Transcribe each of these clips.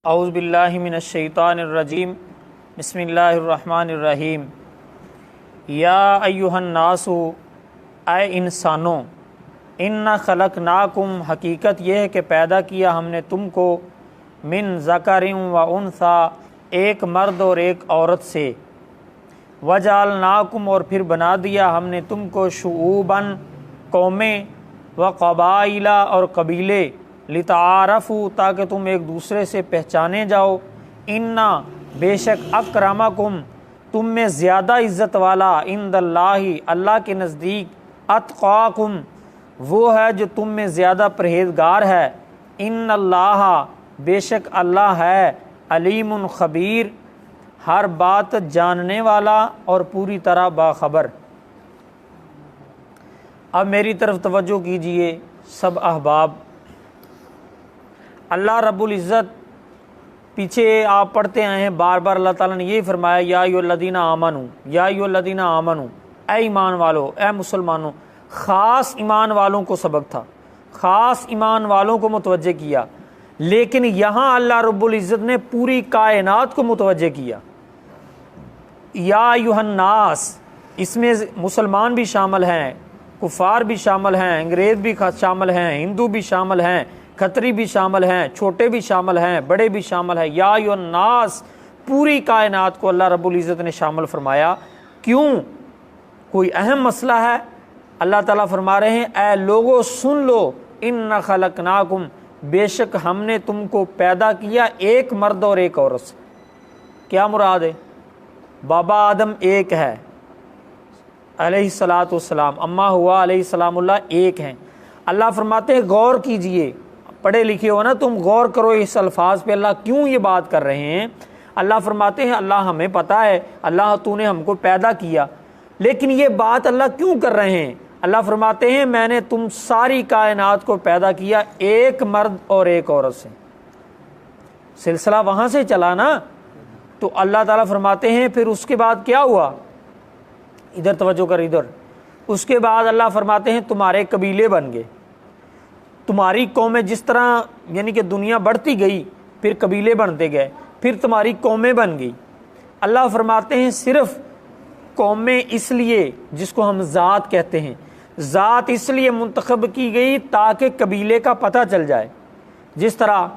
औज़ु बिल्लाहि मिनश्शैतानिर्रजीम बिस्मिल्लाहिर्रहमानिर्रहीम। या अय्युहन्नासु, ऐ इंसानों, इन्ना खलकनाकुम, हकीकत यह है कि पैदा किया हमने तुमको, मिन ज़करिन व उन्सा, एक मर्द और एक औरत से, वजअलनाकुम, और फिर बना दिया हमने तुमको, शुऊबन, कौमें, व क़बाइला, और कबीले, लितारफ़ू, ताकि तुम एक दूसरे से पहचाने जाओ। इन्ना, बेशक, अकरमकुम, तुम में ज़्यादा इज़्ज़त वाला, इंदल्लाहि, अल्लाह के नज़दीक, अत्क़ाकुम, वो है जो तुम में ज़्यादा परहेज़गार है। इन्नल्लाह, बेशक अल्लाह है, अलीमुन ख़बीर, हर बात जानने वाला और पूरी तरह बाखबर। अब मेरी तरफ तवज्जो कीजिए सब अहबाब। अल्लाह रब्बुल इज़्ज़त, पीछे आप पढ़ते आए हैं बार बार, अल्लाह ताला ने यही फरमाया, या अय्युहल्लज़ीना आमनू, या अय्युहल्लज़ीना आमनू, ऐ ईमान वालों, ऐ मुसलमानों। ख़ास ईमान वालों को सबक था, ख़ास ईमान वालों को मुतवज्जे किया, लेकिन यहाँ अल्लाह रब्बुल इज़्ज़त ने पूरी कायनात को मुतवज्जे किया। या अय्युहन्नास, इसमें मुसलमान भी शामिल हैं, कुफ़ार भी शामिल हैं, अंग्रेज़ भी शामिल हैं, हिंदू भी शामिल हैं, खतरी भी शामिल हैं, छोटे भी शामिल हैं, बड़े भी शामिल हैं। या अय्युहन्नास, पूरी कायनात को अल्लाह रब्बुल इज़्ज़त ने शामिल फरमाया। क्यों? कोई अहम मसला है? अल्लाह ताला फरमा रहे हैं, ऐ लोगो सुन लो, इन्ना खलकनाकुम, बेशक हमने तुमको पैदा किया एक मर्द और एक औरत से। क्या मुराद है? बाबा आदम एक है अलैहिस्सलातु वस्सलाम, अम्मा हुआ अलैहिस्सलामुल्लाह एक हैं। अल्लाह फरमाते हैं, गौर कीजिए, पढ़े लिखे हो ना तुम, गौर करो इस अल्फाज पे, अल्लाह क्यों ये बात कर रहे हैं। अल्लाह फरमाते हैं, अल्लाह हमें पता है, अल्लाह तूने हमको पैदा किया, लेकिन ये बात अल्लाह क्यों कर रहे हैं? अल्लाह फरमाते हैं, मैंने तुम सारी कायनात को पैदा किया एक मर्द और एक औरत से। सिलसिला वहाँ से चला ना। तो अल्लाह ताला फरमाते हैं, फिर उसके बाद क्या हुआ? इधर तवज्जो कर, इधर। उसके बाद अल्लाह फरमाते हैं, तुम्हारे कबीले बन गए, तुम्हारी कौमें, जिस तरह यानी कि दुनिया बढ़ती गई, फिर कबीले बनते गए, फिर तुम्हारी कौमें बन गई। अल्लाह फरमाते हैं, सिर्फ कौमें इसलिए, जिसको हम ज़ात कहते हैं, ज़ात इसलिए मुंतखब की गई ताकि कबीले का पता चल जाए। जिस तरह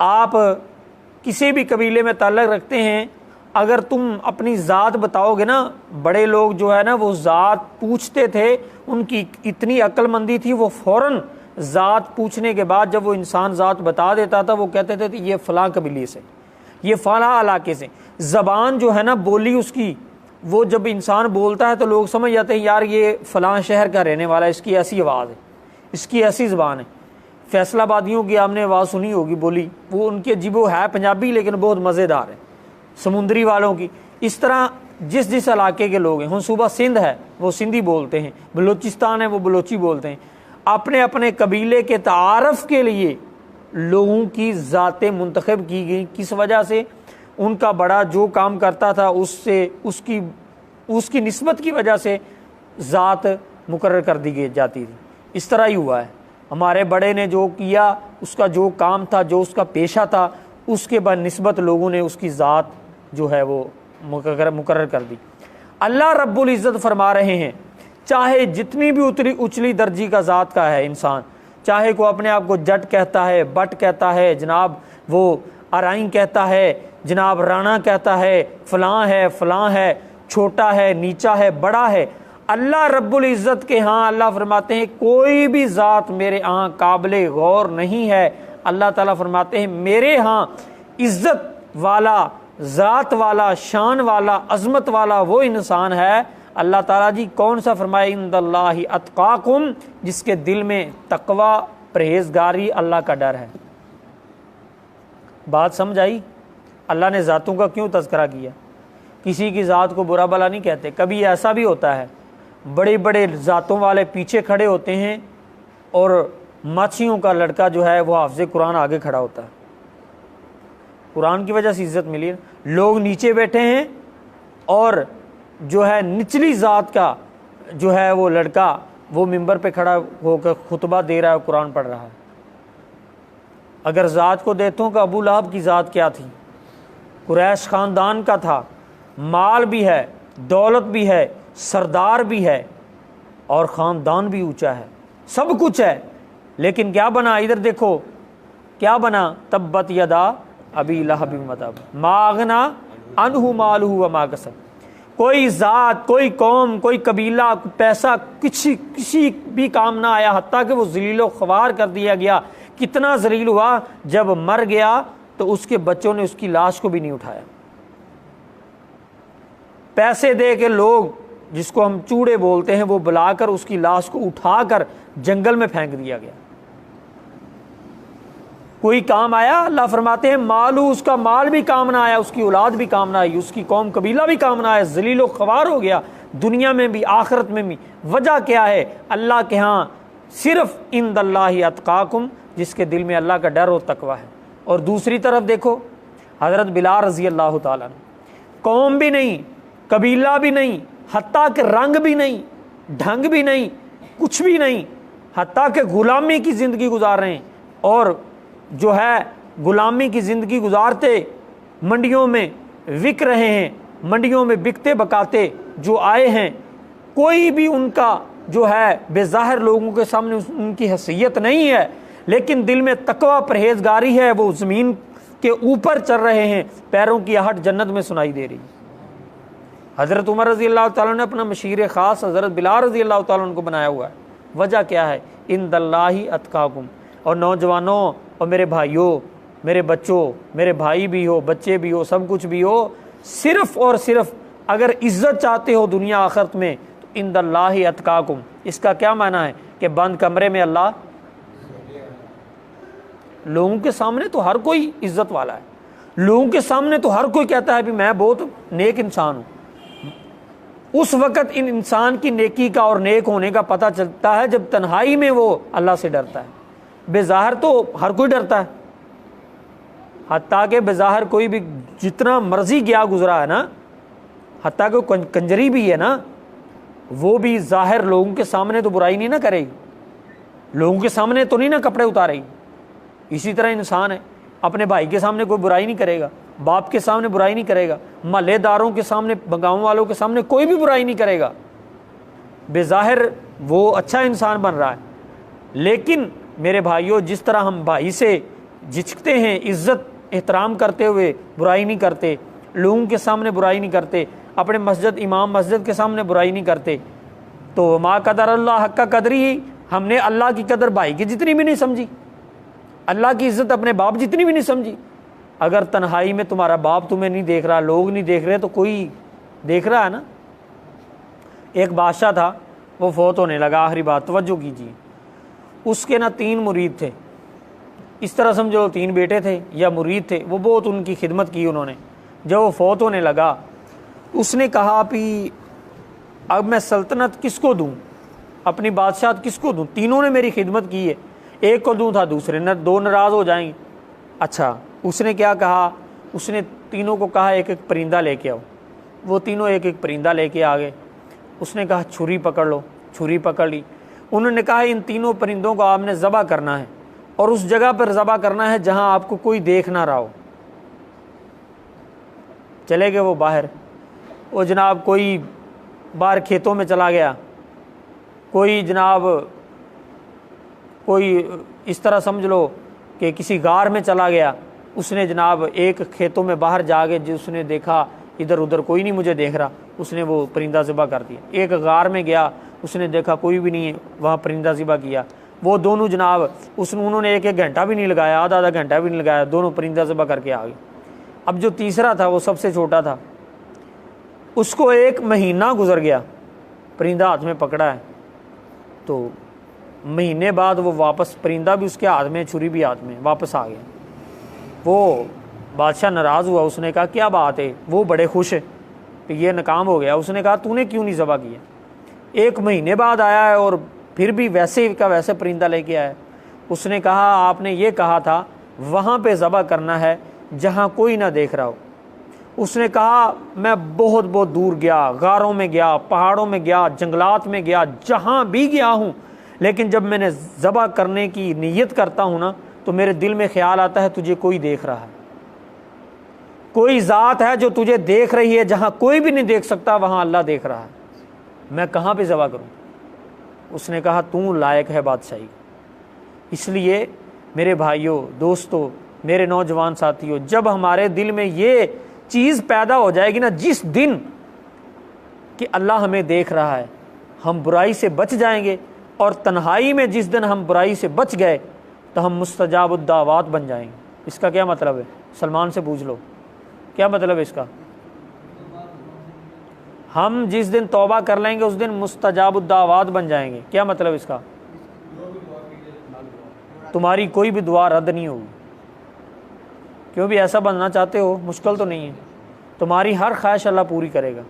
आप किसी भी कबीले में ताल्लुक़ रखते हैं, अगर तुम अपनी ज़ात बताओगे ना, बड़े लोग जो है ना वो ज़ात पूछते थे, उनकी इतनी अक्लमंदी थी, वो फ़ौरन ज़ात पूछने के बाद जब वो इंसान ज़ात बता देता था, वो कहते थे ये फ़लाँ कबीले से, ये फ़लाँ इलाके से। ज़बान जो है ना, बोली उसकी, वो जब इंसान बोलता है तो लोग समझ जाते हैं, यार ये फ़लाँ शहर का रहने वाला है, इसकी ऐसी आवाज़ है, इसकी ऐसी ज़बान है। फैसलाबादियों की आपने आवाज़ सुनी होगी, बोली, वो उनके अजीबो है पंजाबी, लेकिन बहुत मज़ेदार है। समुद्री वालों की इस तरह जिस जिस इलाके के लोग हैं, हम सूबा सिंध है वो सिंधी बोलते हैं, बलूचिस्तान है वो बलोची बोलते हैं। अपने अपने कबीले के तारफ़ के लिए लोगों की ज़ातें मुंतखब की गई। किस वजह से? उनका बड़ा जो काम करता था उससे उसकी निस्बत की वजह से ज़ात मुकर्रर कर दी गई जाती थी। इस तरह ही हुआ है, हमारे बड़े ने जो किया, उसका जो काम था, जो उसका पेशा था, उसके बाद निस्बत लोगों ने उसकी ज़ात जो है वो मुकर्रर कर दी। अल्लाह रब्बुल इज़्ज़त फरमा रहे हैं, चाहे जितनी भी उचली दर्जी का ज़ात का है इंसान, चाहे को अपने आप को जट कहता है, बट कहता है, जनाब वो अराइन कहता है, जनाब राणा कहता है, फ़लाँ है, छोटा है, नीचा है, बड़ा है, अल्लाह रब्बुल इज़्ज़त के यहाँ अल्लाह फरमाते हैं, कोई भी ज़ात मेरे यहाँ काबिले गौर नहीं है। अल्लाह ताला फरमाते हैं, मेरे यहाँ इज़्ज़त वाला, ज़ात वाला, शान वाला, अज़मत वाला वो इंसान है। अल्लाह ताला जी कौन सा फरमाए? इंदल्लाहि अत्क़ाकुम, जिसके दिल में तक़वा, परहेज़गारी, अल्लाह का डर है। बात समझ आई? अल्लाह ने ज़ातों का क्यों तज़किरा किया? किसी की ज़ात को बुरा भला नहीं कहते। कभी ऐसा भी होता है, बड़े बड़े ज़ातों वाले पीछे खड़े होते हैं और माछियों का लड़का जो है वो हाफ़िज़ कुरान आगे खड़ा होता है। कुरान की वजह से इज़्ज़त मिली। लोग नीचे बैठे हैं और जो है निचली ज़ात का जो है वो लड़का, वो मिंबर पे खड़ा होकर खुतबा दे रहा है, कुरान पढ़ रहा है। अगर ज़ात को देखता हूँ कि अबू लहब की ज़ात क्या थी, कुरैश ख़ानदान का था, माल भी है, दौलत भी है, सरदार भी है और ख़ानदान भी ऊंचा है, सब कुछ है, लेकिन क्या बना? इधर देखो क्या बना, तब्बत यदा अबी लहब मतब मा अगना अनहु मालहु व मा कसब। कोई ज़ात, कोई कौम, कोई कबीला, पैसा किसी भी काम ना आया, हत्ता कि वो ज़लीलो ख्वार कर दिया गया। कितना ज़लील हुआ, जब मर गया तो उसके बच्चों ने उसकी लाश को भी नहीं उठाया। पैसे दे के लोग, जिसको हम चूड़े बोलते हैं, वो बुलाकर उसकी लाश को उठाकर जंगल में फेंक दिया गया। कोई काम आया? अल्लाह फरमाते हैं मालू, उसका माल भी काम ना आया, उसकी औलाद भी काम ना आई, उसकी कौम कबीला भी काम ना आया, ज़लीलो ख्वार हो गया, दुनिया में भी आखिरत में भी। वजह क्या है? अल्लाह के यहाँ सिर्फ इंदल्लाहि अत्काकुम, जिसके दिल में अल्लाह का डर और तकवा है। और दूसरी तरफ देखो हज़रत बिलाल रज़ी अल्लाह ताला अन्हु, कौम भी नहीं, कबीला भी नहीं, हत्ता के रंग भी नहीं, ढंग भी नहीं, कुछ भी नहीं, हत्ता के गुलामी की ज़िंदगी गुजार रहे हैं और जो है गुलामी की ज़िंदगी गुजारते मंडियों में बिक रहे हैं, मंडियों में बिकते बकाते जो आए हैं, कोई भी उनका जो है बेज़ाहिर लोगों के सामने उनकी हैसियत नहीं है, लेकिन दिल में तकवा परहेजगारी है। वो ज़मीन के ऊपर चल रहे हैं, पैरों की आहट जन्नत में सुनाई दे रही। हज़रत उमर रज़ी अल्लाह ताला ने अपना मशीर ख़ास हज़रत बिलाल रज़ी अल्लाह ताला उनको बनाया हुआ है। वजह क्या है? इंदल्लाहि अत्काकुम। और नौजवानों और मेरे भाइयों, मेरे बच्चों, मेरे भाई भी हो, बच्चे भी हो, सब कुछ भी हो, सिर्फ़ और सिर्फ अगर इज़्ज़त चाहते हो दुनिया आखिरत में तो इंदल्लाहि अत्काकुम। इसका क्या माना है? कि बंद कमरे में अल्लाह, लोगों के सामने तो हर कोई इज़्ज़त वाला है, लोगों के सामने तो हर कोई कहता है भी मैं बहुत नेक इंसान हूँ। उस वक़्त इन इंसान की नेकी का और नेक होने का पता चलता है जब तन्हाई में वो अल्लाह से डरता है। बेज़ाहिर तो हर कोई डरता है, हत्ता के बेज़ाहिर कोई भी जितना मर्जी गया गुजरा है ना, हत्ता के कंजरी भी है ना, वो भी ज़ाहिर लोगों के सामने तो बुराई नहीं ना करेगी, लोगों के सामने तो नहीं ना कपड़े उतारेगी। इसी तरह इंसान है, अपने भाई के सामने कोई बुराई नहीं करेगा, बाप के सामने बुराई नहीं करेगा, महल्लेदारों के सामने, गाँव वालों के सामने कोई भी बुराई नहीं करेगा। बेज़ाहिर वो अच्छा इंसान बन रहा है, लेकिन मेरे भाइयों, जिस तरह हम भाई से झिझकते हैं, इज़्ज़त एहतराम करते हुए बुराई नहीं करते, लोगों के सामने बुराई नहीं करते, अपने मस्जिद इमाम मस्जिद के सामने बुराई नहीं करते, तो मा कदर अल्लाह हक़ कदरी ही, हमने अल्लाह की कदर भाई की जितनी भी नहीं समझी, अल्लाह की इज़्ज़त अपने बाप जितनी भी नहीं समझी। अगर तन्हाई में तुम्हारा बाप तुम्हें नहीं देख रहा, लोग नहीं देख रहे, तो कोई देख रहा है ना। एक बादशाह था, वो फौत होने लगा। आखिरी बात तवज्जो कीजिए, उसके ना 3 मुरीद थे, इस तरह समझो 3 बेटे थे या मुरीद थे। वो बहुत उनकी खिदमत की उन्होंने। जब वो फौत होने लगा, उसने कहा कि अब मैं सल्तनत किसको दूं, अपनी बादशाहत किसको दूं? तीनों ने मेरी खिदमत की है, एक को दूं था दूसरे न, 2 नाराज़ हो जाएंगे। अच्छा, उसने क्या कहा? उसने तीनों को कहा एक एक परिंदा लेके आओ। वो तीनों एक एक परिंदा लेके आ गए। उसने कहा छुरी पकड़ लो, छुरी पकड़ ली। उन्होंने कहा इन तीनों परिंदों को आपने ज़बह करना है और उस जगह पर ज़बह करना है जहां आपको कोई देख ना रहा हो। चले गए वो बाहर। वो जनाब कोई बाहर खेतों में चला गया, कोई जनाब कोई इस तरह समझ लो कि किसी गार में चला गया। उसने जनाब एक खेतों में बाहर जाके जो उसने देखा इधर उधर कोई नहीं मुझे देख रहा, उसने वो परिंदा ज़िबा कर दिया। एक गार में गया, उसने देखा कोई भी नहीं है, वहाँ परिंदा ज़िबा किया। वो दोनों जनाब उन्होंने एक घंटा भी नहीं लगाया, आधा घंटा भी नहीं लगाया, दोनों परिंदा ज़िबा करके आ गए। अब जो तीसरा था वो सबसे छोटा था, उसको 1 महीना गुजर गया, परिंदा हाथ में पकड़ा है। तो महीने बाद वो वापस, परिंदा भी उसके हाथ में, छुरी भी हाथ में, वापस आ गया। वो बादशाह नाराज़ हुआ, उसने कहा क्या बात है? वो बड़े खुश है कि ये नाकाम हो गया। उसने कहा तूने क्यों नहीं ज़बह किया? 1 महीने बाद आया है और फिर भी वैसे का वैसे परिंदा लेके आया। उसने कहा आपने ये कहा था वहाँ पे ज़बह करना है जहाँ कोई ना देख रहा हो। उसने कहा मैं बहुत बहुत दूर गया, गारों में गया, पहाड़ों में गया, जंगलात में गया, जहाँ भी गया हूँ, लेकिन जब मैंने ज़बह करने की नीयत करता हूँ ना, तो मेरे दिल में ख्याल आता है तुझे कोई देख रहा है, कोई ज़ात है जो तुझे देख रही है, जहाँ कोई भी नहीं देख सकता वहाँ अल्लाह देख रहा है, मैं कहाँ पे ज़बह करूँ? उसने कहा तू लायक है बादशाही। इसलिए मेरे भाइयों, दोस्तों, मेरे नौजवान साथियों, जब हमारे दिल में ये चीज़ पैदा हो जाएगी ना, जिस दिन कि अल्लाह हमें देख रहा है, हम बुराई से बच जाएंगे। और तन्हाई में जिस दिन हम बुराई से बच गए तो हम मुस्तजाबुद्दावात बन जाएंगे। इसका क्या मतलब है? सलमान से पूछ लो, क्या मतलब है इसका? हम जिस दिन तौबा कर लेंगे उस दिन मुस्तजाबुद्दावात बन जाएंगे। क्या मतलब इसका? तुम्हारी कोई भी दुआ रद्द नहीं होगी। क्यों भी ऐसा बनना चाहते हो? मुश्किल तो नहीं है, तुम्हारी हर ख्वाहिश अल्लाह पूरी करेगा।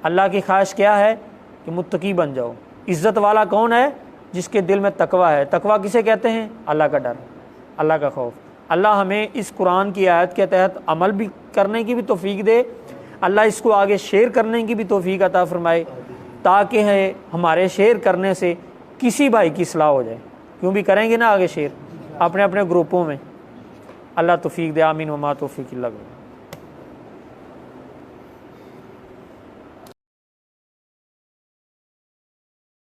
अल्लाह की ख्वाहिश क्या है? कि मुत्तकी बन जाओ। इज़्ज़त वाला कौन है? जिसके दिल में तकवा है। तकवा किसे कहते हैं? अल्लाह का डर, अल्लाह का खौफ। अल्लाह हमें इस कुरान की आयत के तहत अमल भी करने की भी तौफीक दे, अल्लाह इसको आगे शेयर करने की भी तौफीक अता फरमाए, ताकि हमारे शेयर करने से किसी भाई की इस्लाह हो जाए। क्यों भी करेंगे ना आगे शेयर अपने अपने ग्रुपों में। अल्लाह तौफीक दे। आमीन व मा तौफीक इल्ला बिल्लाह।